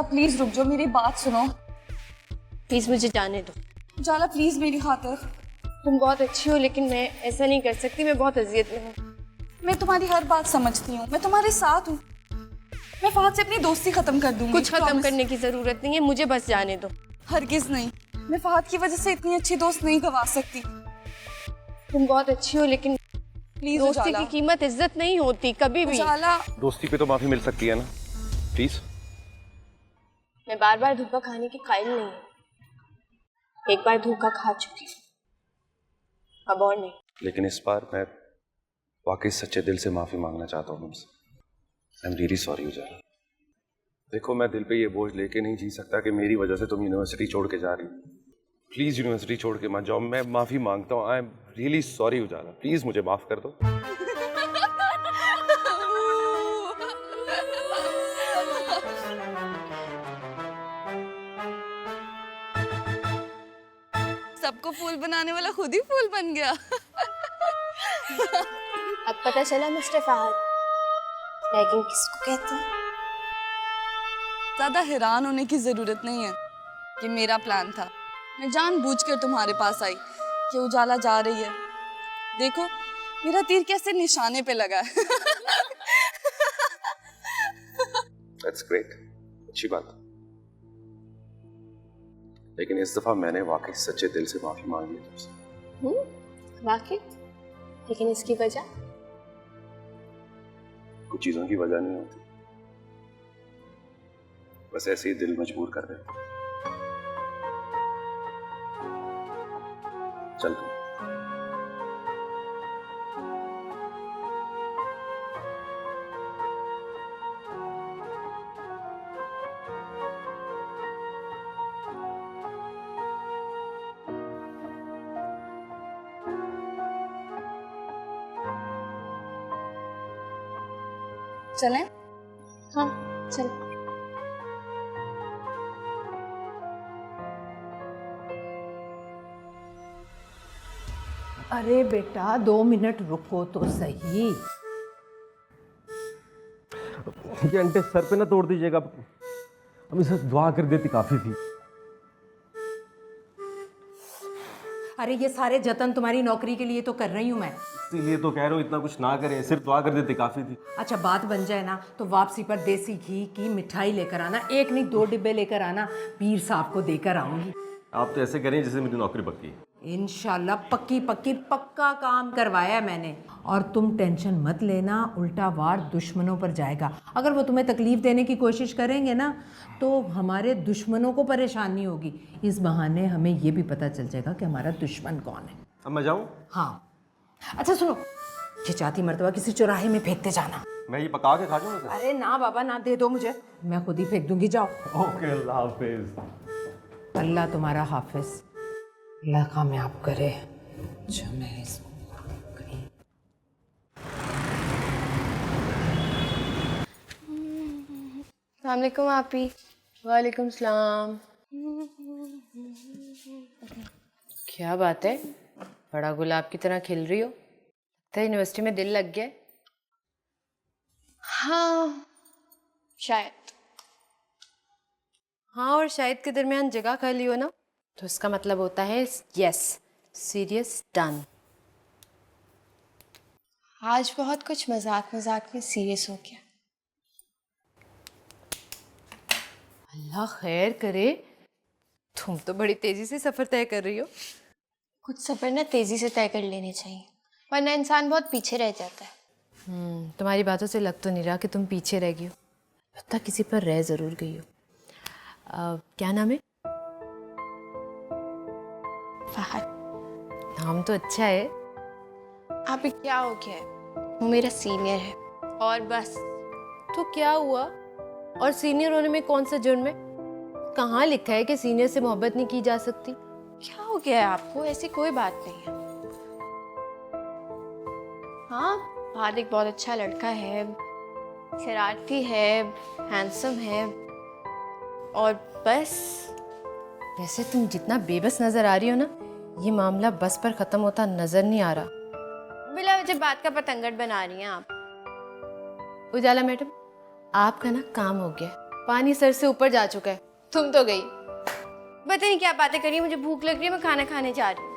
उजाला please रुक जाओ, मेरी बात सुनो। प्लीज मुझे जाने दो। उजाला प्लीज मेरी खातिर। तुम बहुत अच्छी हो लेकिन मैं ऐसा नहीं कर सकती, मैं बहुत अजियत में हूँ। मैं तुम्हारी हर बात समझती हूँ, मैं तुम्हारे साथ हूँ। मैं फहद से अपनी दोस्ती खत्म कर दूंगी। कुछ खत्म करने की जरूरत नहीं है, मुझे बस जाने दो। हरगिज नहीं, मैं फहद की वजह से इतनी अच्छी दोस्त नहीं गवा सकती। तुम बहुत अच्छी हो लेकिन प्लीज दोस्ती उजाला। की कीमत इज्जत नहीं होती कभी भी। उजाला दोस्ती पे तो माफी मिल सकती है ना, प्लीज। मैं बार बार धोखा खाने की कायल नहीं हूँ। एक बार धोखा खा चुकी हूँ, अब और नहीं। लेकिन इस बार मैं वाकई सच्चे दिल से माफी मांगना चाहता हूँ तुमसे। आई एम रियली सॉरी उजाला। देखो, मैं दिल पे ये बोझ लेके नहीं जी सकता कि मेरी वजह से तुम यूनिवर्सिटी छोड़ के जा रही हो। प्लीज यूनिवर्सिटी छोड़ के मत जाओ, मैं माफी मांगता हूँ। I am really sorry Ujala, please मुझे माफ कर दो। सबको फूल बनाने वाला खुद ही फूल बन गया। अब पता चला मिस्टर फहद, लेकिन किसको कहते हैं? ज्यादा हैरान होने की जरूरत नहीं है कि मेरा प्लान था। मैं जानबूझकर तुम्हारे पास आई कि उजाला जा रही है। देखो मेरा तीर कैसे निशाने पे लगा है। दैट्स ग्रेट, अच्छी बात। लेकिन इस दफा मैंने वाकई सच्चे दिल से माफी मांग ली तुमसे। वाकई? लेकिन इसकी वजह? कुछ चीजों की वजह नहीं होती, बस ऐसे ही दिल मजबूर कर देते। चल तू। चलें? हाँ चल। अरे बेटा 2 मिनट रुको तो सही। ये अंटे सर पे ना तोड़ दीजिएगा, अब इसे दुआ कर देती काफी थी। अरे ये सारे जतन तुम्हारी नौकरी के लिए तो कर रही हूँ मैं। इसीलिए तो कह रहा हूँ इतना कुछ ना करें, सिर्फ दुआ कर देती काफी थी। अच्छा बात बन जाए ना तो वापसी पर देसी घी की मिठाई लेकर आना, 1 नहीं 2 डिब्बे लेकर आना, पीर साहब को देकर आऊंगी। आप तो ऐसे करें जैसे मेरी नौकरी पक्की है। इंशाल्लाह पक्की पक्की पक्का काम करवाया है मैंने। और तुम टेंशन मत लेना, उल्टा वार दुश्मनों पर जाएगा। अगर वो तुम्हें तकलीफ देने की कोशिश करेंगे ना तो हमारे दुश्मनों को परेशानी होगी। इस बहाने हमें ये भी पता चल जाएगा कि हमारा दुश्मन कौन है। अब मैं जाऊँ? हाँ अच्छा सुनो, खिंचाती मर्तबा किसी चौराहे में फेंकते जाना। मैं ये पका के खा जाऊँगा? अरे ना बाबा ना, दे दो मुझे, मैं खुद ही फेंक दूंगी। जाओ। ओके, अल्लाह हाफिज। अल्लाह तुम्हारा हाफिज, अल्लाह कामयाब करे। जो मैं इसको अस्सलाम वालेकुम आपी। वालेकुम सलाम। क्या बात है, बड़ा गुलाब की तरह खिल रही हो। लगता है यूनिवर्सिटी में दिल लग गया। हाँ शायद। हाँ और शायद के दरमियान जगह खाली हो ना तो इसका मतलब होता है यस, सीरियस डन। आज बहुत कुछ मजाक मजाक में सीरियस हो गया। अल्लाह खैर करे, तुम तो बड़ी तेजी से सफर तय कर रही हो। कुछ सफर ना तेजी से तय कर लेने चाहिए, वरना इंसान बहुत पीछे रह जाता है। तुम्हारी बातों से लग तो नहीं रहा कि तुम पीछे रह गई हो, लगता किसी पर रह जरूर गई हो। क्या नाम है? फहद। नाम तो अच्छा है। आप क्या हो गया है, वो मेरा सीनियर है और बस। तो क्या हुआ, और सीनियर होने में कौन सा जुर्म है? कहाँ लिखा है कि सीनियर से मोहब्बत नहीं की जा सकती? क्या हो गया है आपको? ऐसी कोई बात नहीं है। हाँ फहद एक बहुत अच्छा लड़का है, शरारती है, हैंडसम है और बस। वैसे तुम जितना बेबस नजर आ रही हो ना, ये मामला बस पर खत्म होता नजर नहीं आ रहा। बिला वजह बात का पतंगड़ बना रही हैं आप। उजाला मैडम, आपका ना काम हो गया, पानी सर से ऊपर जा चुका है। तुम तो गई। पता नहीं क्या बातें करी, मुझे भूख लग रही है, मैं खाना खाने जा रही हूँ।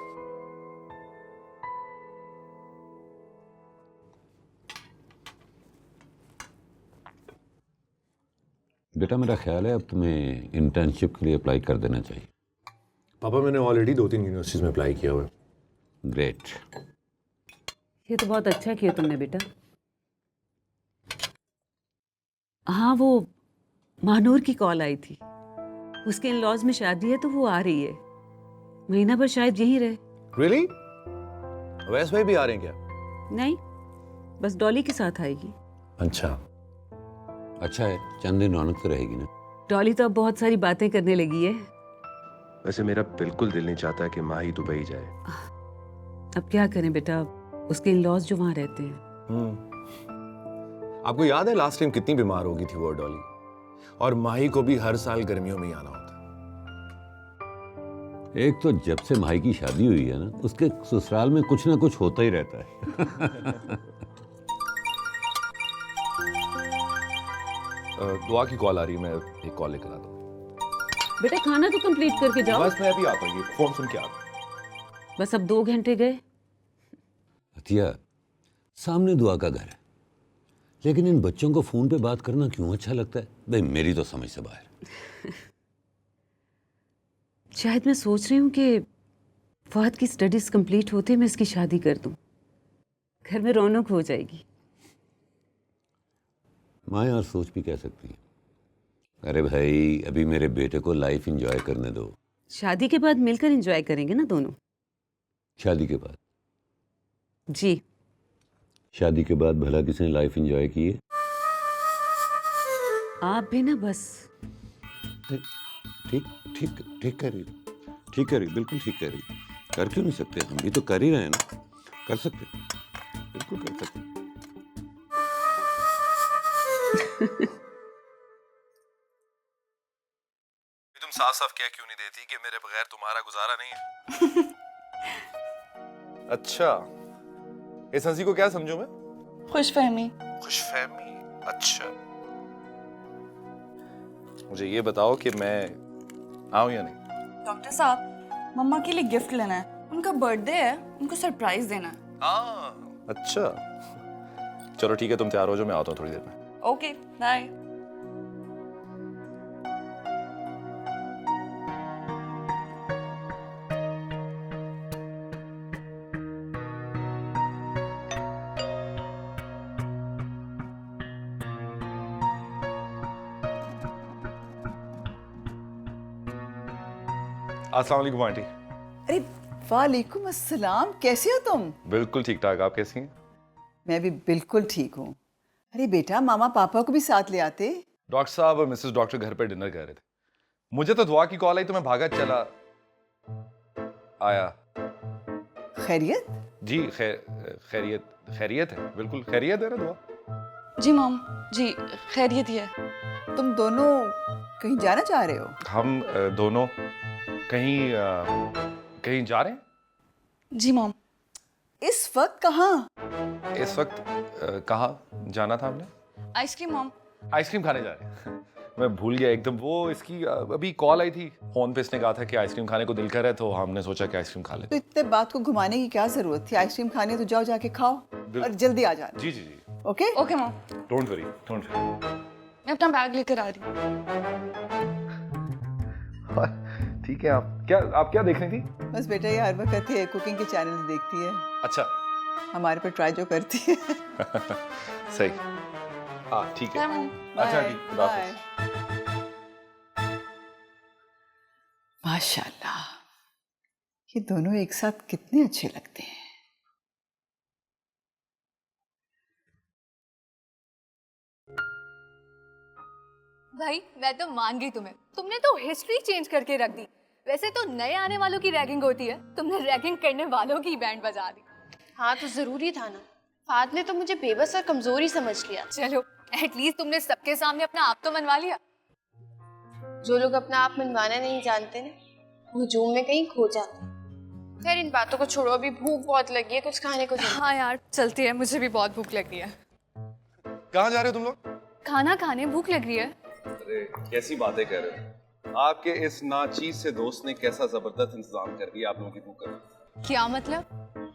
बेटा मेरा ख्याल है अब तुम्हें इंटर्नशिप के लिए अप्लाई कर देना चाहिए। पापा मैंने ऑलरेडी 2-3 यूनिवर्सिटीज में अप्लाई किया हुआ है। ग्रेट। ये तो बहुत अच्छा किया तुमने बेटा। हाँ, वो महानूर की कॉल आई थी। उसके इन लॉज में शादी है तो वो आ रही है। महीना भर शायद यहीं रहे। रियली? वैस भाई भी आ रहे हैं क्या? नहीं, बस डॉली के साथ आएगी। अच्छा। अच्छा है, चंद दिन रौनक तो रहेगी ना। डॉली तो अब बहुत सारी बातें करने लगी है। वैसे मेरा बिल्कुल दिल नहीं चाहता कि माही दुबई जाए। अब क्या करें बेटा, उसके इन लॉज जो वहाँ रहते हैं। आपको याद है लास्ट टाइम कितनी बीमार हो गई थी वो डॉली? और माही को भी हर साल गर्मियों में ही आना होता है। एक तो जब से माही की शादी हुई है ना, उसके ससुराल में कुछ ना कुछ होता ही रहता है। दुआ की कॉल आ रही है, मैं एक कॉल लेकर आता हूँ। बेटा खाना तो कंप्लीट करके जाओ। बस मैं अभी आता हूँ, फोन सुन के आता हूँ। बस अब 2 घंटे गए। अतिया, सामने दुआ का घर है, लेकिन इन बच्चों को फोन पे बात करना क्यों अच्छा लगता है? भाई मेरी तो समझ से बाहर। शायद मैं सोच रही हूँ कि फहद की स्टडीज कंप्लीट होते मैं इसकी शादी कर दूँ, घर में रौनक हो जाएगी। माँ यार सोच भी कह सकती है। अरे भाई अभी मेरे बेटे को लाइफ एंजॉय करने दो। शादी के बाद मिलकर एंजॉय करेंगे ना दोनों। शादी के बाद? जी। शादी के बाद भला किसने लाइफ एंजॉय की है? आप भी ना बस। ठीक ठीक ठीक कह रही, ठीक कह रही, बिल्कुल ठीक कह रही। कर क्यों नहीं सकते? हम भी तो कर ही रहे हैं ना। कर सकते, बिल्कुल कर सकते। तुम साफ साफ क्या क्यों नहीं देती कि मेरे बगैर तुम्हारा गुजारा नहीं है? अच्छा, इस हंसी को क्या समझूं मैं? खुशफहमी। खुशफहमी? अच्छा, मुझे ये बताओ कि मैं आऊं या नहीं? डॉक्टर साहब, मम्मा के लिए गिफ्ट लेना है। उनका बर्थडे है, उनको सरप्राइज देना है। हाँ, अच्छा, चलो ठीक है, तुम तैयार हो जाओ, मैं आता हूँ थोड़ी देर में। Okay, bye. अस्सलाम वालेकुम आंटी। अरे वालेकुम अस्सलाम, कैसे हो तुम? बिल्कुल ठीक ठाक, आप कैसी हैं? मैं भी बिल्कुल ठीक हूँ। अरे बेटा, मामा पापा को भी साथ ले आते। डॉक्टर साहब और मिसेस डॉक्टर घर पर डिनर कर रहे थे। मुझे तो दुआ की कॉल आई तो मैं भागा चला आया। खैरियत? जी खैरियत खैरियत है, बिल्कुल खैरियत है ना दुआ। जी मॉम, जी खैरियत ही है। तुम दोनों कहीं जाना चाह रहे हो? हम दोनों कहीं जा रहे हैं। जी मॉम। इस वक्त कहाँ? इस वक्त कहाँ जाना था हमने? Ice cream mom. आइसक्रीम खाने जा रहे हैं। मैं भूल गया एकदम। वो इसकी अभी कॉल आई थी फोन पे, इसने कहा था कि आइसक्रीम खाने को दिल कर है, तो हमने सोचा कि आइसक्रीम खा तो लेते। इतने बात को घुमाने की क्या जरूरत थी? आइसक्रीम खाने तो जाओ, जाके खाओ और जल्दी आ जाना। जी जी जी, okay okay mom, don't worry don't worry. मैं अपना बैग लेकर आ रही हूँ। ठीक है, आप क्या देख रही थी? बस बेटा, ये हर वक्त है कुकिंग के चैनल देखती है, अच्छा हमारे पे ट्राई जो करती है। सही। हाँ ठीक है। Bye mom. अच्छा जी, खुदा बाय। हाफिज़। माशाल्लाह, ये दोनों एक साथ कितने अच्छे लगते हैं। भाई मैं तो मान गई तुम्हें। तुमने तो हिस्ट्री चेंज करके रख दी। वैसे तो नए आने वालों की रैगिंग होती है, तुमने रैगिंग करने वालों की बैंड बजा दी। हाँ तो जरूरी था ना। फाद ने तो मुझे बेबस और कमजोरी समझ लिया। चलो एटलीस्ट तुमने सबके सामने अपना आप तो मनवा लिया। जो लोग अपना आप मनवाना नहीं जानते ना, हुजूम में कहीं खो जाते। खैर इन बातों को छोड़ो, अभी भूख बहुत लगी है, कुछ खाने को दो। हाँ यार चलती है, मुझे भी बहुत भूख लग रही है। कहाँ जा रहे हो तुम लोग? खाना खाने भूख लग रही है। अरे कैसी बातें कर रहे हो? आपके इस नाचीज से दोस्त ने कैसा जबरदस्त इंतजाम कर दिया आप लोगों की भूख का। क्या मतलब?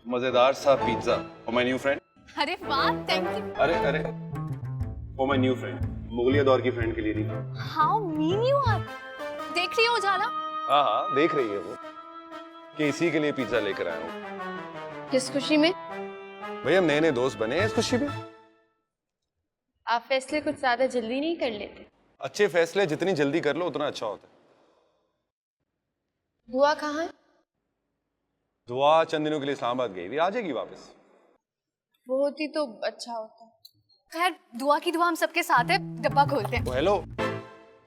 मजेदार सा pizza for my new friend. अरे वाह, थैंक यू। अरे फॉर माय न्यू फ्रेंड, मुगलिया दौर की फ्रेंड के लिए नहीं। How mean you are. देख रही हो उजाला? हाँ देख रही है वो कि इसी के लिए पिज्जा लेकर आया हूँ। किस खुशी में? भाई हम नए नए दोस्त बने हैं इस खुशी में। आप फैसले कुछ ज्यादा जल्दी नहीं कर लेते? अच्छे फैसले जितनी जल्दी कर लो उतना अच्छा होता है। दुआ कहाँ है? दुआ चंद दिनों के लिए इस्लामाबाद गई थी, आ जाएगी वापस। वो होती तो अच्छा होता। खैर, दुआ की दुआ हम सबके साथ है। डब्बा खोलते हैं। हेलो,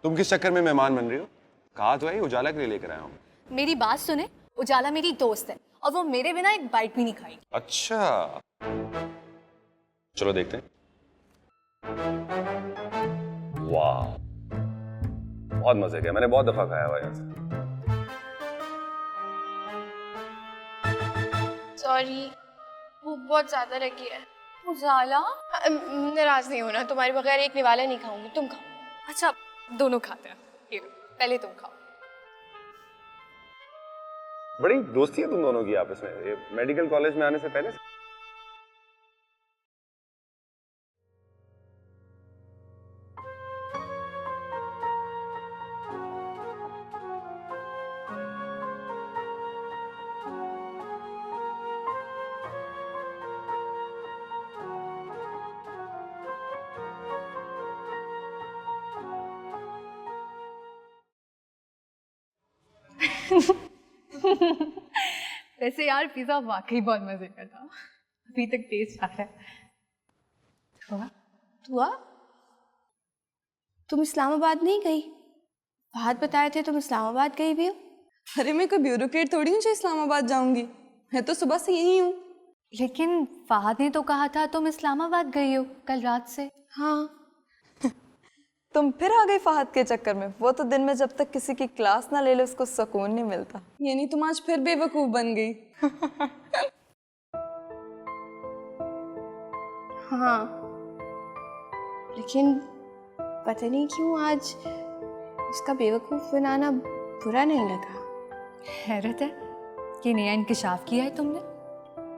तुम किस चक्कर में मेहमान बन रही हो? कहा तो है उजाला के लिए लेकर आया हूँ। मेरी बात सुने, उजाला मेरी दोस्त है और वो मेरे बिना एक बाइट भी नहीं खाएगी। अच्छा चलो देखते हैं। वाह बहुत मजे किया, मैंने बहुत दफा खाया हुआ यहाँ से। सॉरी, भूख बहुत ज्यादा लगी है। उजाला, नाराज नहीं होना, तुम्हारे बगैर एक निवाला नहीं खाऊंगी, तुम खाओ। अच्छा, दोनों खाते हैं। ये लो, पहले तुम खाओ। बड़ी दोस्ती है तुम दोनों की आपस में, ये मेडिकल कॉलेज में आने से पहले से? वैसे यार पिज्जा वाकई बहुत मजे का था। अभी तक टेस्ट आ रहा है। दुआ, तुम इस्लामाबाद नहीं गई? बात बताए थे तुम इस्लामाबाद गई भी हो। अरे मैं कोई ब्यूरोक्रेट थोड़ी हूँ जो इस्लामाबाद जाऊंगी, मैं तो सुबह से यही हूँ। लेकिन फहद ने तो कहा था तुम इस्लामाबाद गई हो कल रात से। हाँ। तुम फिर आ गई फहद के चक्कर में। वो तो दिन में जब तक किसी की क्लास ना ले ले उसको सुकून नहीं मिलता। यानी तुम आज फिर बेवकूफ बन गई। हाँ, लेकिन पता नहीं क्यों आज उसका बेवकूफ बनाना बुरा नहीं लगा। हैरत है कि नया इंकशाफ किया है तुमने।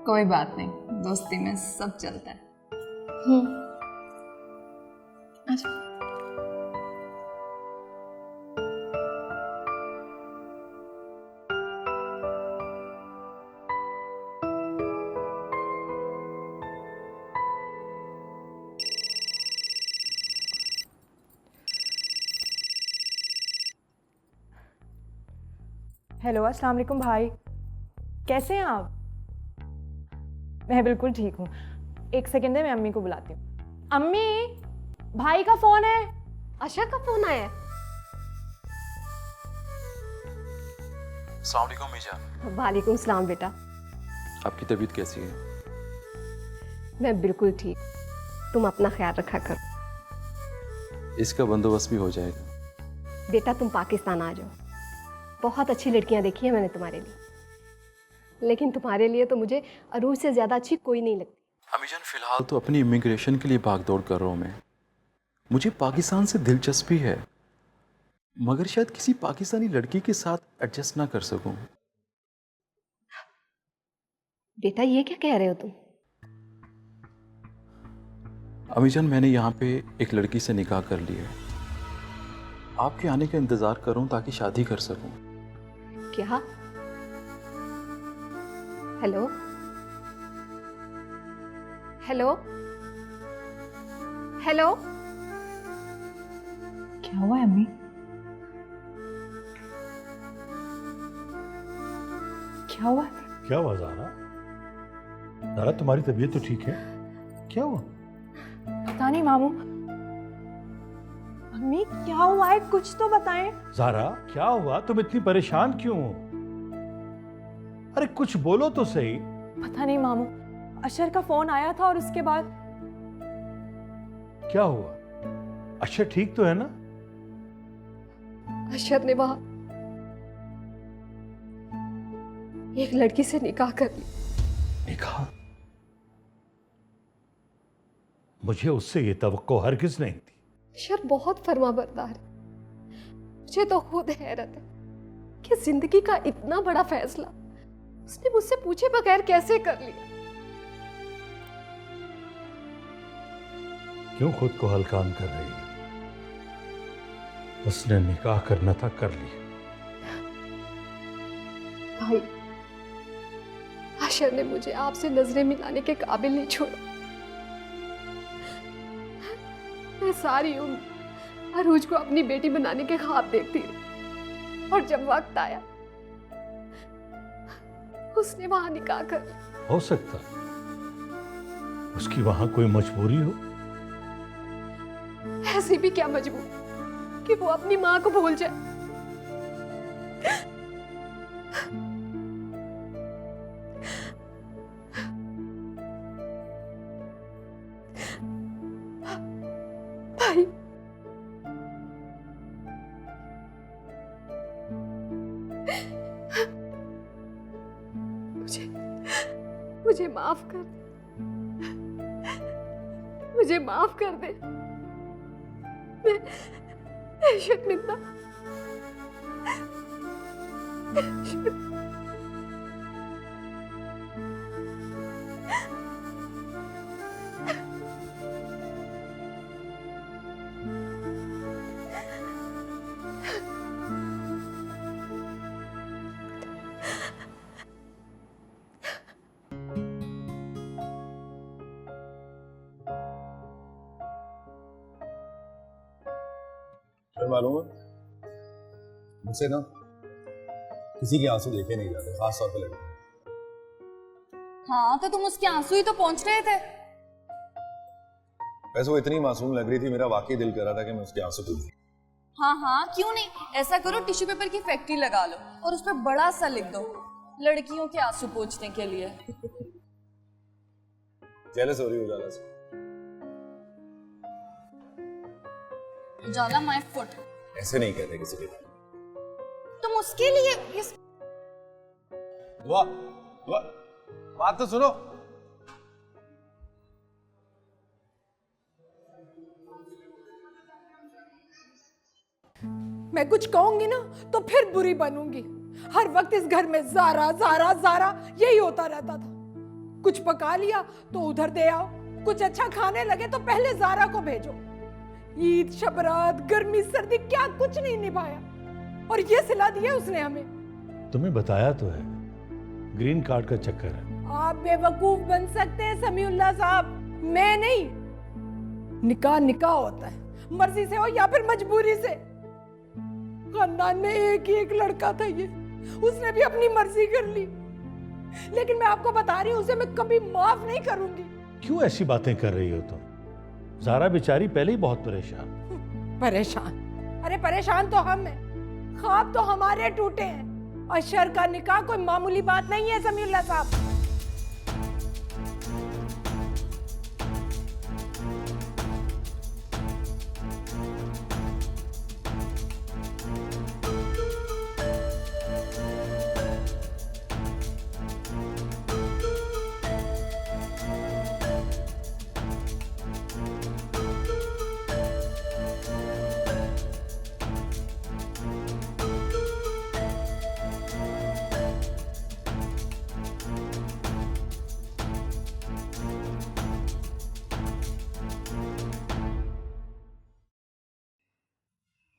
कोई बात नहीं, दोस्ती में सब चलता है। अच्छा। हेलो, अस्सलाम वालेकुम भाई, कैसे हैं आप? मैं बिल्कुल ठीक हूँ। एक सेकंड है, मैं अम्मी को बुलाती हूँ। अम्मी, भाई का फोन है। आशा का फोन आया है। अस्सलाम वालेकुम मीजान। वालेकुम सलाम बेटा। आपकी तबीयत कैसी है? मैं बिल्कुल ठीक। तुम अपना ख्याल रखा करो। इसका बंदोबस्त भी हो जाएगा। बेटा तुम पाकिस्तान आ जाओ। बहुत अच्छी लड़कियां देखी हैं मैंने तुम्हारे लिए, लेकिन तुम्हारे लिए तो मुझे अरूज से ज्यादा अच्छी कोई नहीं लगती। अमीजान फिलहाल तो अपनी इमिग्रेशन के लिए भागदौड़ कर रहा हूँ मैं। मुझे पाकिस्तान से दिलचस्पी है, मगर शायद किसी पाकिस्तानी लड़की के साथ एडजस्ट ना कर सकूं। बेटा ये क्या कह रहे हो तुम? अमीजान मैंने यहाँ पे एक लड़की से निकाह कर लिया है। आपके आने का इंतजार करूं ताकि शादी कर सकूं। क्या? हेलो हेलो हेलो, क्या हुआ है अम्मी? क्या हुआ? क्या हुआ ज़ारा? ज़ारा तुम्हारी तबीयत तो ठीक है? क्या हुआ? पता नहीं मामू। अम्मी क्या हुआ है, कुछ तो बताएं। ज़ारा क्या हुआ? तुम इतनी परेशान क्यों हो? अरे कुछ बोलो तो सही। पता नहीं मामू, अशर का फोन आया था और उसके बाद। क्या हुआ? अच्छा ठीक तो है ना? अशर ने वहां एक लड़की से निकाह कर लिया। निकाह? मुझे उससे ये तवक्को हरगिज नहीं थी। अशर बहुत फर्माबरदार है। मुझे तो खुद हैरत है कि जिंदगी का इतना बड़ा फैसला उसने मुझसे पूछे बगैर कैसे कर लिया। क्यों खुद को हल्कान कर रही है? उसने निकाह करना था, कर लिया। भाई, आशा ने मुझे आपसे नजरें मिलाने के काबिल नहीं छोड़ा। मैं सारी उम्र अरूज को अपनी बेटी बनाने के ख्वाब देखती रही और जब वक्त आया उसने वहां निकाह कर लिया। हो सकता उसकी वहां कोई मजबूरी हो। ऐसी भी क्या मजबूर कि वो अपनी मां को भूल जाए। भाई, मुझे माफ कर दे, मुझे माफ कर दे। मैं शर्मिंदा। मालूम है मुझसे ना किसी के आंसू देखे नहीं जाते, खास तौर पे लगे। हाँ तो तुम उसके आंसू ही तो पहुंच रहे थे। वैसे वो इतनी मासूम लग रही थी, मेरा वाकई दिल कर रहा था कि मैं उसके आंसू पी लूं। हाँ हाँ क्यों नहीं, ऐसा करो टिश्यू पेपर की फैक्ट्री लगा लो और उस पर बड़ा सा लिख दो, लड़कियों के आंसू पोंछने के लिए। जेलस हो रही हो उजाला से? उजाला माय फुट। ऐसे नहीं कहते किसी के। तुम उसके लिए दुआ, दुआ, बात तो सुनो। मैं कुछ कहूंगी ना तो फिर बुरी बनूंगी। हर वक्त इस घर में ज़ारा ज़ारा ज़ारा यही होता रहता था। कुछ पका लिया तो उधर दे आओ, कुछ अच्छा खाने लगे तो पहले ज़ारा को भेजो। ईद, शबरात, गर्मी, सर्दी क्या कुछ नहीं निभाया और ये सिला दिया उसने हमें। तुम्हें बताया तो है, ग्रीन कार्ड का चक्कर है। आप बेवकूफ बन सकते हैं समीउल्लाह साहब, मैं नहीं। निकाह निकाह होता है, मर्जी से हो या फिर मजबूरी से। खानदान में एक ही एक लड़का था ये, उसने भी अपनी मर्जी कर ली। लेकिन मैं आपको बता रही हूँ उसे मैं कभी माफ नहीं करूंगी। क्यों ऐसी बातें कर रही हो तुम? ज़ारा बेचारी पहले ही बहुत परेशान। परेशान? अरे परेशान तो हम हैं, ख्वाब तो हमारे टूटे हैं। अशर का निकाह कोई मामूली बात नहीं है समीउल्लाह साहब।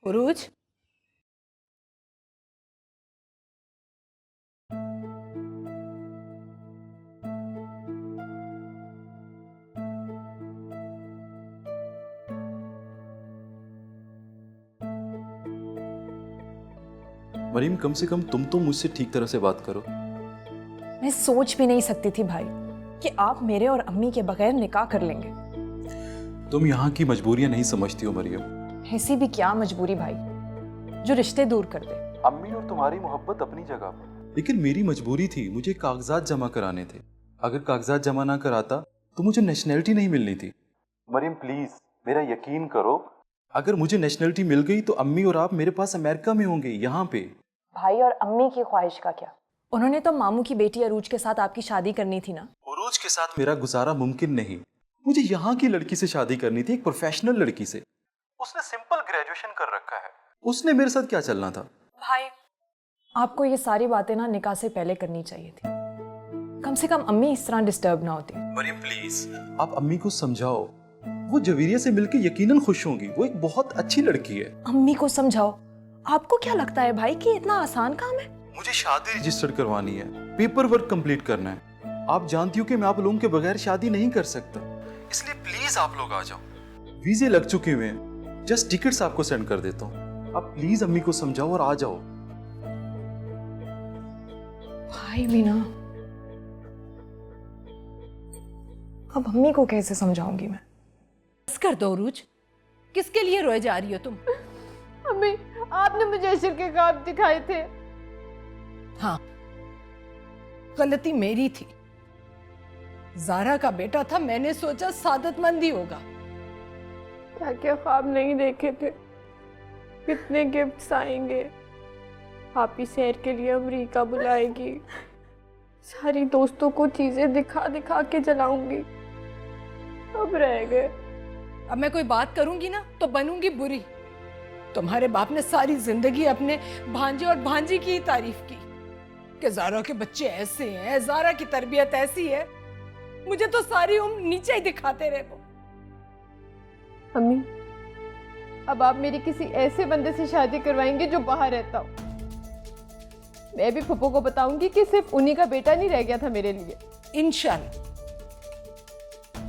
उरूज, मरीम, कम से कम तुम तो मुझसे ठीक तरह से बात करो। मैं सोच भी नहीं सकती थी भाई कि आप मेरे और अम्मी के बगैर निकाह कर लेंगे। तुम यहाँ की मजबूरियां नहीं समझती हो मरियम। ऐसी भी क्या मजबूरी भाई जो रिश्ते दूर कर दे। अम्मी और तुम्हारी मोहब्बत अपनी जगह पर, लेकिन मेरी मजबूरी थी, मुझे कागजात जमा कराने थे। अगर कागजात जमा ना कराता तो मुझे नेशनैलिटी नहीं मिलनी थी। मरियम प्लीज मेरा यकीन करो, अगर मुझे नेशनैलिटी मिल गई तो अम्मी और आप मेरे पास अमेरिका में होंगे, यहाँ पे। भाई और अम्मी की ख्वाहिश का क्या? उन्होंने तो मामू की बेटी अरूज के साथ आपकी शादी करनी थी ना। अरूज के साथ मेरा गुजारा मुमकिन नहीं, मुझे यहाँ की लड़की से शादी करनी थी, एक प्रोफेशनल लड़की से। उसने सिंपल ग्रेजुएशन कर रखा है, उसने मेरे साथ क्या चलना था? भाई आपको ये सारी बातें ना निकाह से पहले करनी चाहिए थी। कम से कम अम्मी इस तरह डिस्टर्ब ना होती। मरियम प्लीज, आप अम्मी को समझाओ। वो जवीरिया से मिलकर यकीनन खुश होंगी। वो एक बहुत अच्छी लड़की है। अम्मी को समझाओ। आपको क्या लगता है भाई कि इतना आसान काम है? मुझे शादी रजिस्टर करवानी है, पेपर वर्क कंप्लीट करना है। आप जानती हो कि मैं आप लोगों के बगैर शादी नहीं कर सकता, इसलिए प्लीज आप लोग आ जाओ। वीजे लग चुके हुए हैं, जस्ट टिकट्स आपको सेंड कर देता हूँ। आप प्लीज अम्मी को समझाओ और आ जाओ। भाई भी ना, अब अम्मी को कैसे समझाऊंगी मैं? बस कर दो रूज, किसके लिए रोए जा रही हो तुम? अम्मी आपने मुझे अशर के ख्वाब दिखाए थे। हाँ, गलती मेरी थी। ज़ारा का बेटा था, मैंने सोचा सादतमंद ही होगा। क्या क्या ख्वाब नहीं देखे थे। कितने गिफ्ट्स आएंगे, पापी सैर के लिए अमेरिका बुलाएगी, सारी दोस्तों को चीजें दिखा दिखा के जलाऊंगी। अब रह गए। अब मैं कोई बात करूंगी ना तो बनूंगी बुरी। तुम्हारे बाप ने सारी जिंदगी अपने भांजे और भांजी की ही तारीफ की कि ज़ारा के बच्चे ऐसे हैं, ज़ारा की तरबियत ऐसी है। मुझे तो सारी उम्र नीचे ही दिखाते रहे वो। अम्मी अब आप मेरी किसी ऐसे बंदे से शादी करवाएंगे जो बाहर रहता हो। मैं भी फुप्पो को बताऊंगी कि सिर्फ उन्हीं का बेटा नहीं रह गया था मेरे लिए। इंशाल्लाह।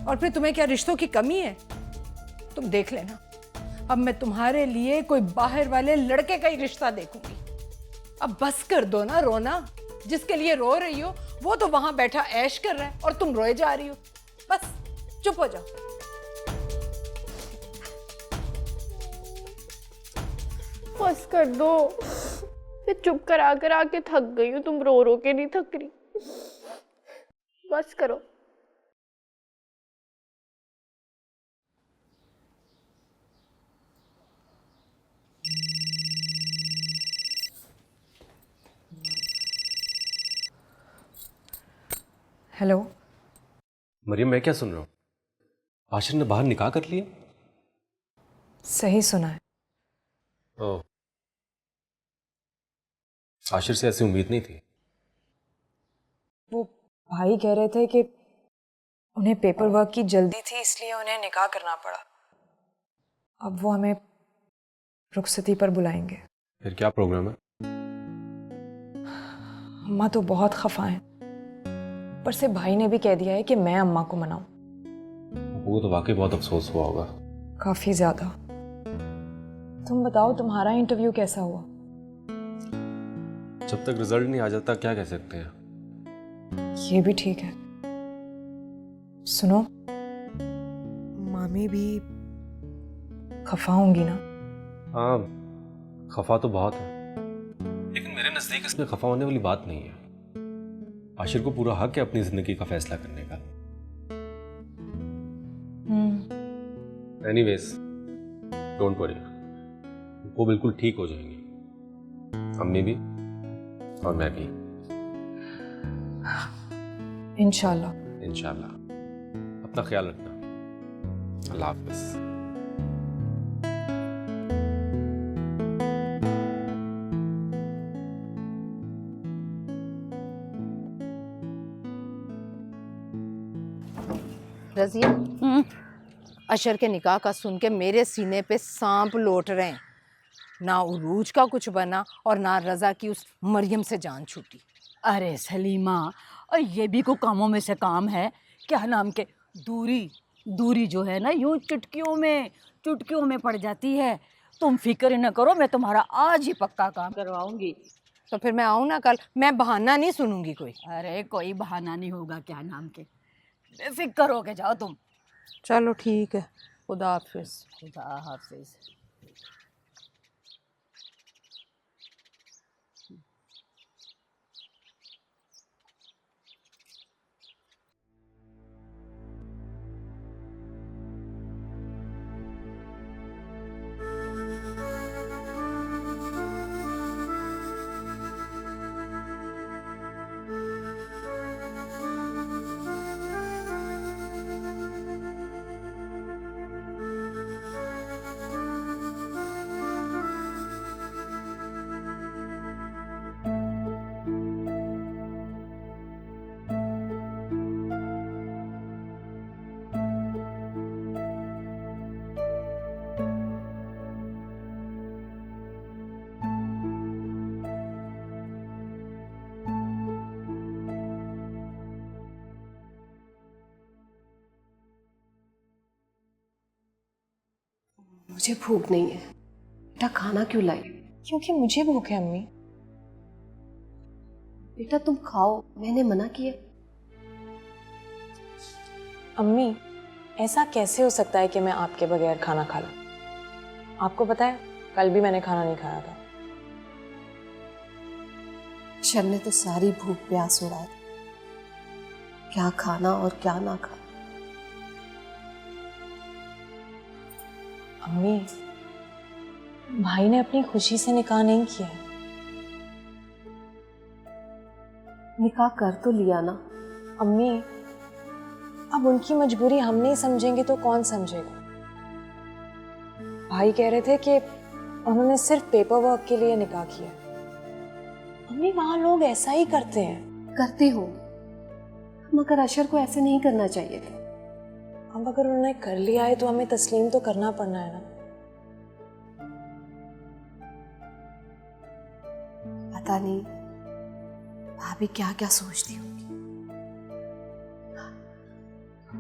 और फिर तुम्हें क्या रिश्तों की कमी है? तुम देख लेना, अब मैं तुम्हारे लिए कोई बाहर वाले लड़के का ही रिश्ता देखूंगी। अब बस कर दो ना रोना। जिसके लिए रो रही हो वो तो वहां बैठा ऐश कर रहा है और तुम रोए जा रही हो। बस चुप हो जाओ। बस कर दो। मैं चुप करा के थक गई हूँ, तुम रो रो के नहीं थक रही। बस करो। हेलो मरियम, मैं क्या सुन रहा हूँ? आशिर ने बाहर निकाह कर लिया? सही सुना है। ओह, आशिर से ऐसी उम्मीद नहीं थी। वो भाई कह रहे थे कि उन्हें पेपर वर्क की जल्दी थी, इसलिए उन्हें निकाह करना पड़ा। अब वो हमें रुखसती पर बुलाएंगे। फिर क्या प्रोग्राम है? अम्मा तो बहुत खफा हैं, पर से भाई ने भी कह दिया है कि मैं अम्मा को मनाऊं। वो तो वाकई बहुत अफसोस हुआ होगा। काफी ज्यादा। तुम बताओ तुम्हारा इंटरव्यू कैसा हुआ? जब तक रिजल्ट नहीं आ जाता क्या कह सकते हैं। ये भी ठीक है। सुनो, मामी भी खफा होंगी ना? हाँ, खफा तो बहुत है, लेकिन मेरे नजदीक इसमें खफा होने वाली बात नहीं है। आशिर को पूरा हक है अपनी जिंदगी का फैसला करने का। एनीवेज, डोंट वरी, वो बिल्कुल ठीक हो जाएंगी। अम्मी भी और मैं भी। इंशाल्लाह। इंशाल्लाह। अपना ख्याल रखना। अल्लाह हाफिज। रजिया, अशर के निकाह का सुन के मेरे सीने पे सांप लौट रहे हैं। ना उरूज का कुछ बना और ना रजा की उस मरियम से जान छूटी। अरे सलीमा, और ये भी को कामों में से काम है। क्या नाम के दूरी जो है ना, यूं चुटकियों में पड़ जाती है। तुम फिक्र न करो, मैं तुम्हारा आज ही पक्का काम करवाऊंगी। तो फिर मैं आऊँ ना कल? मैं बहाना नहीं सुनूंगी कोई। अरे कोई बहाना नहीं होगा। क्या नाम के, बेफिक्र होके जाओ तुम। चलो ठीक है, खुदा हाफिज। खुदा हाफिज। मुझे भूख नहीं है। बेटा खाना क्यों लाई? क्योंकि मुझे भूख है अम्मी। बेटा तुम खाओ, मैंने मना किया। अम्मी ऐसा कैसे हो सकता है कि मैं आपके बगैर खाना खा लूं? आपको पता है कल भी मैंने खाना नहीं खाया था। अक्षर ने तो सारी भूख प्यास उड़ा दी, क्या खाना और क्या ना खाना। अम्मी भाई ने अपनी खुशी से निकाह नहीं किया है। निकाह कर तो लिया ना। अम्मी अब उनकी मजबूरी हम नहीं समझेंगे तो कौन समझेगा? भाई कह रहे थे कि उन्होंने सिर्फ पेपर वर्क के लिए निकाह किया। अम्मी वहां लोग ऐसा ही करते हैं। करते होंगे, मगर अशर को ऐसे नहीं करना चाहिए था। अब अगर उन्होंने कर लिया है तो हमें तस्लीम तो करना पड़ना है ना। पता नहीं भाभी क्या क्या सोचती होगी।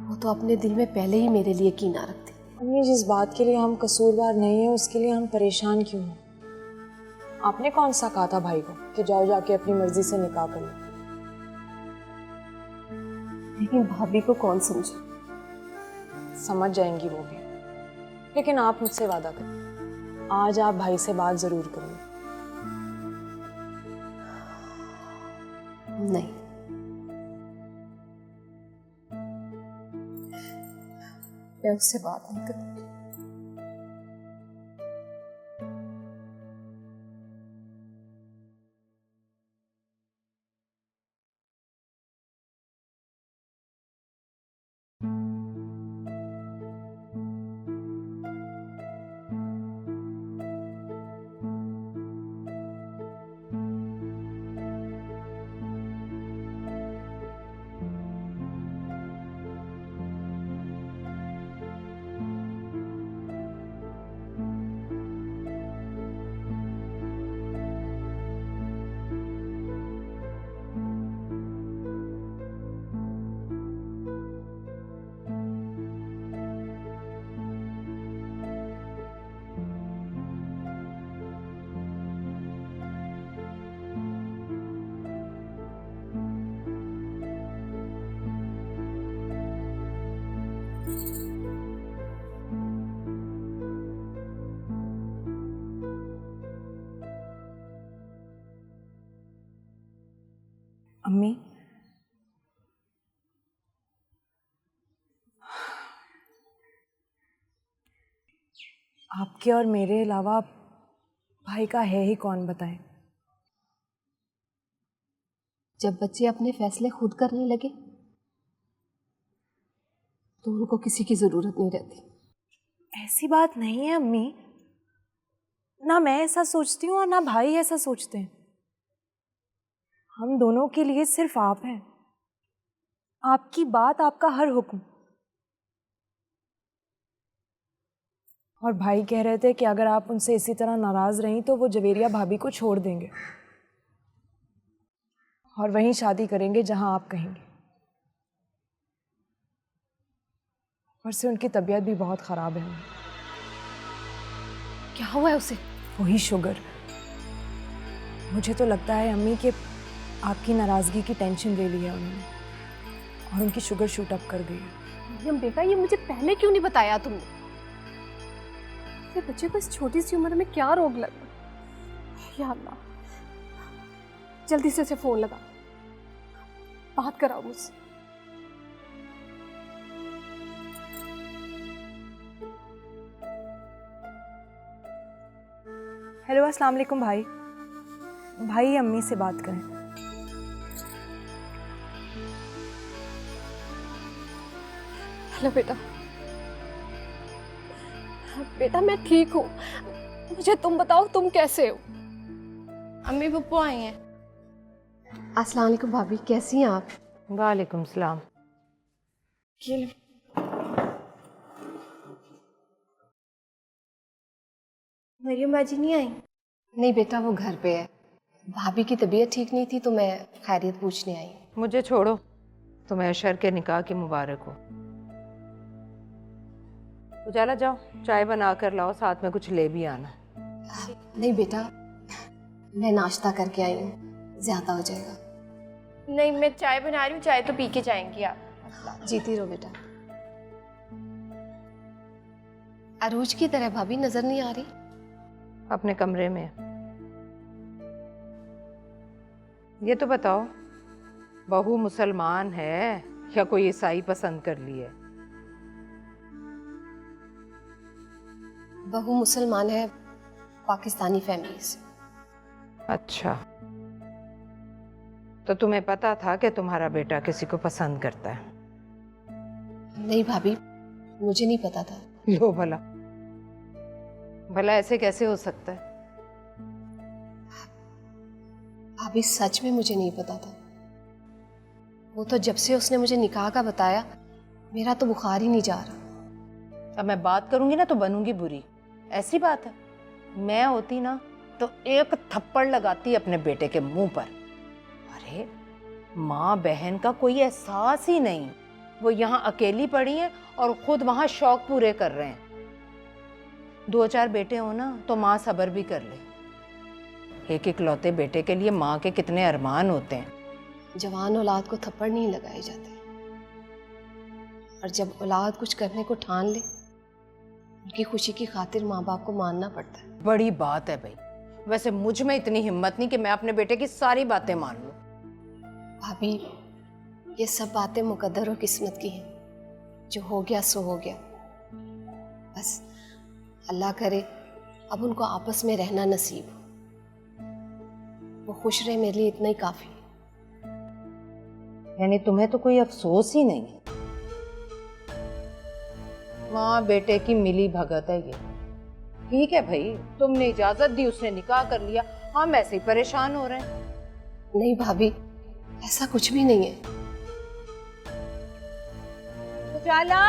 वो तो अपने दिल में पहले ही मेरे लिए कीना रखती। अम्मी जिस बात के लिए हम कसूरवार नहीं है उसके लिए हम परेशान क्यों हैं? आपने कौन सा कहा था भाई को कि जाओ जाके अपनी मर्जी से निकाह कर लो? लेकिन भाभी को कौन समझे? समझ जाएंगी वो भी, लेकिन आप मुझसे वादा करें आज आप भाई से बात जरूर करेंगे। नहीं, मैं उससे बात नहीं करती। अम्मी आपके और मेरे अलावा भाई का है ही कौन, बताएं? जब बच्चे अपने फैसले खुद करने लगे तो उनको किसी की जरूरत नहीं रहती। ऐसी बात नहीं है अम्मी, ना मैं ऐसा सोचती हूँ और ना भाई ऐसा सोचते हैं। हम दोनों के लिए सिर्फ आप हैं, आपकी बात, आपका हर हुक्म। और भाई कह रहे थे कि अगर आप उनसे इसी तरह नाराज रहीं तो वो जवेरिया भाभी को छोड़ देंगे और वहीं शादी करेंगे जहां आप कहेंगे। और से उनकी तबीयत भी बहुत खराब है। क्या हुआ है उसे? वही शुगर। मुझे तो लगता है अम्मी कि आपकी नाराजगी की टेंशन ले ली है उन्होंने और उनकी शुगर शूट अप कर गई है। मरियम बेटा, ये मुझे पहले क्यों नहीं बताया तुमने? ये बच्चे को इस छोटी सी उम्र में क्या रोग लगा? या अल्लाह, जल्दी से उसे फोन लगा, बात कराओ मुझसे। हेलो, अस्सलाम वालेकुम भाई। भाई अम्मी से बात करें। हेलो बेटा। बेटा मैं ठीक हूँ, मुझे तुम बताओ तुम कैसे हो? अम्मी पप्पू आई हैं। अस्सलाम वालेकुम भाभी, कैसी हैं आप? वालेकुम सलाम। मरियम बाजी नहीं आई? नहीं बेटा, वो घर पे है। भाभी की तबीयत ठीक नहीं थी तो मैं खैरियत पूछने आई। मुझे छोड़ो, तुम्हें अशर के निकाह की मुबारक हो। उजाला जाओ चाय बना कर लाओ, साथ में कुछ ले भी आना। नहीं बेटा, मैं नाश्ता करके आई हूँ, ज्यादा हो जाएगा। नहीं, मैं चाय बना रही हूँ, चाय तो पी के जाएंगी आप। जीती रहो बेटा। अरोज की तरह भाभी नजर नहीं आ रही? अपने कमरे में। ये तो बताओ, बहू मुसलमान है या कोई ईसाई पसंद कर ली है? बहू मुसलमान है, पाकिस्तानी फैमिली से। अच्छा, तो तुम्हें पता था कि तुम्हारा बेटा किसी को पसंद करता है? नहीं भाभी, मुझे नहीं पता था। लो भला, भला ऐसे कैसे हो सकता है? भाभी सच में मुझे नहीं पता था। वो तो जब से उसने मुझे निकाह का बताया, मेरा तो बुखार ही नहीं जा रहा। अब मैं बात करूंगी ना तो बनूंगी बुरी, ऐसी बात है। मैं होती ना तो एक थप्पड़ लगाती अपने बेटे के मुंह पर। अरे माँ बहन का कोई एहसास ही नहीं, वो यहाँ अकेली पड़ी है और खुद वहाँ शौक पूरे कर रहे हैं। 2-4 बेटे हो ना तो माँ सब्र भी कर ले। एक इकलौते बेटे के लिए माँ के कितने अरमान होते हैं। जवान औलाद को थप्पड़ नहीं लगाए जाते, और जब औलाद कुछ करने को ठान ले, उनकी खुशी की खातिर माँ बाप को मानना पड़ता है। बड़ी बात है भाई। वैसे मुझ में इतनी हिम्मत नहीं कि मैं अपने बेटे की सारी बातें मान लूं। भाभी, ये सब बातें मुकद्दर और किस्मत की हैं। जो हो गया सो हो गया। बस अल्लाह करे अब उनको आपस में रहना नसीब हो। वो खुश रहे, मेरे लिए इतना ही काफी। यानी तुम्हें तो कोई अफसोस ही नहीं है? माँ बेटे की मिली भगत है ये। ठीक है भाई, तुमने इजाजत दी, उसने निकाह कर लिया, हम ऐसे ही परेशान हो रहे हैं। नहीं भाभी, ऐसा कुछ भी नहीं है। उजाला,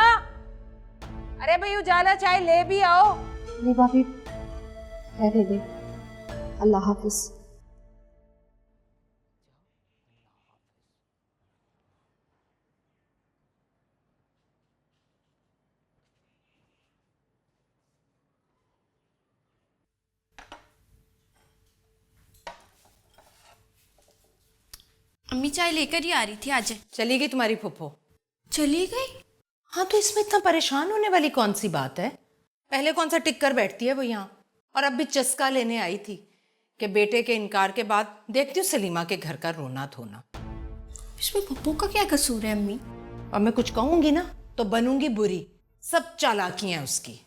अरे भाई उजाला, चाय ले भी आओ। नहीं भाभी, रहने दे। अल्लाह हाफिज। अम्मी चाय लेकर ही आ रही थी। आज चली गई तुम्हारी फुफ्फो? चली गई? हाँ, तो इसमें इतना परेशान होने वाली कौन सी बात है? पहले कौन सा टिक कर बैठती है वो यहाँ, और अब भी चस्का लेने आई थी कि बेटे के इनकार के बाद देखती हूँ सलीमा के घर का रोना धोना। इसमें पप्पू का क्या कसूर है अम्मी? और मैं कुछ कहूंगी ना तो बनूंगी बुरी। सब चालाकियां उसकी।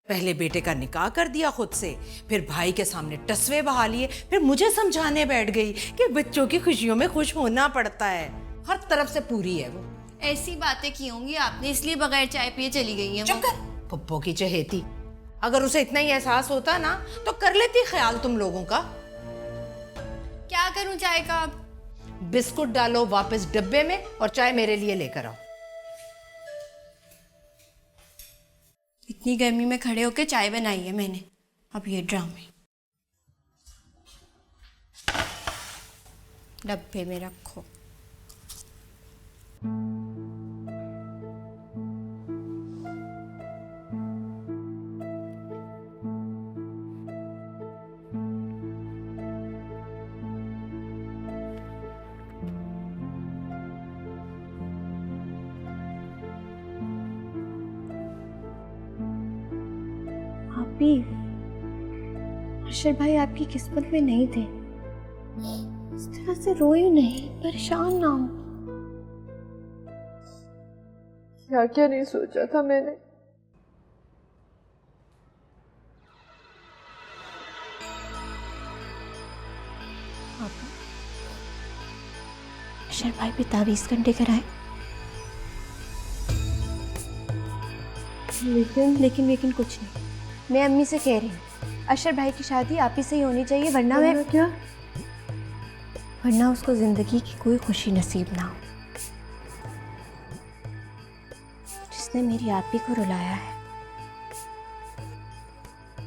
पहले बेटे का निकाह कर दिया खुद से, फिर भाई के सामने टसवे बहा लिए, फिर मुझे समझाने बैठ गई कि बच्चों की खुशियों में खुश होना पड़ता है। हर तरफ से पूरी है वो। ऐसी बातें की होंगी आपने, इसलिए बगैर चाय पिए चली गई है। चुप कर, पप्पो की चहेती। अगर उसे इतना ही एहसास होता ना तो कर लेती ख्याल तुम लोगों का। क्या करूं चाय का? बिस्कुट डालो वापस डब्बे में और चाय मेरे लिए लेकर आओ। इतनी गर्मी में खड़े होकर चाय बनाई है मैंने, अब ये ड्रामे डब्बे में रखो। भाभी, अरशद भाई आपकी किस्मत में नहीं थे। इस तरह से रोयो नहीं, परेशान ना हो। क्या क्या नहीं सोचा था मैंने। अरशद भाई भी तावीज़ कंडे कराए। लेकिन कुछ नहीं। मैं अम्मी से कह रही हूँ अरशद भाई की शादी आप ही से ही होनी चाहिए, वरना उसको जिंदगी की कोई खुशी नसीब ना हो। जिसने मेरी आप ही को रुलाया है,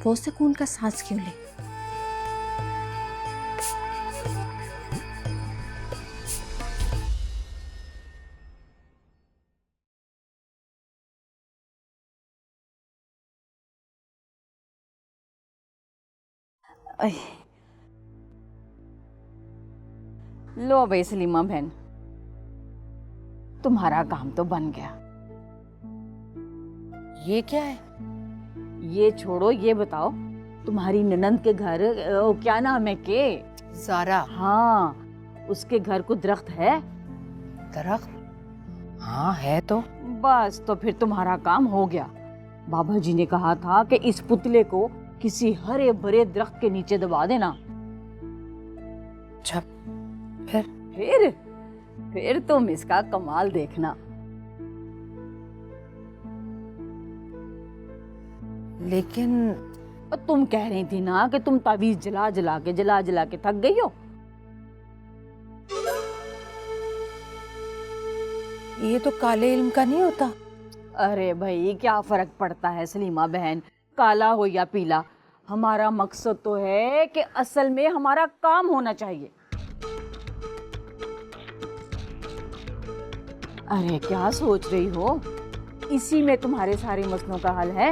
वो सुकून का सांस क्यों ले। ऐ। लो भाई सलीमा बहन, तुम्हारा काम तो बन गया। ये क्या है? ये छोड़ो, ये बताओ तुम्हारी ननंद के घर क्या नाम है के? ज़ारा। हाँ, उसके घर को दरख्त है? दरख्त? हाँ है तो। बस तो फिर तुम्हारा काम हो गया। बाबा जी ने कहा था कि इस पुतले को किसी हरे भरे दरख्त के नीचे दबा देना। अच्छा, फिर तुम इसका कमाल देखना। लेकिन तुम कह रही थी ना कि तुम तावीज जला जला के थक गई हो। ये तो काले इल्म का नहीं होता। अरे भाई क्या फर्क पड़ता है सलीमा बहन, काला हो या पीला, हमारा मकसद तो है कि असल में हमारा काम होना चाहिए। अरे क्या सोच रही हो, इसी में तुम्हारे सारे मसलों का हल है।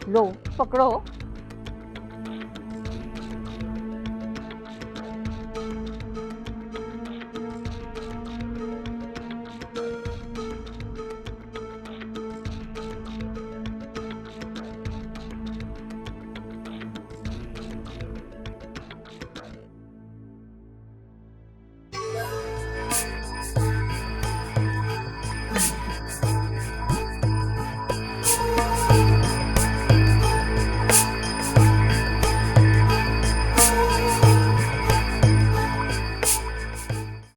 लो पकड़ो।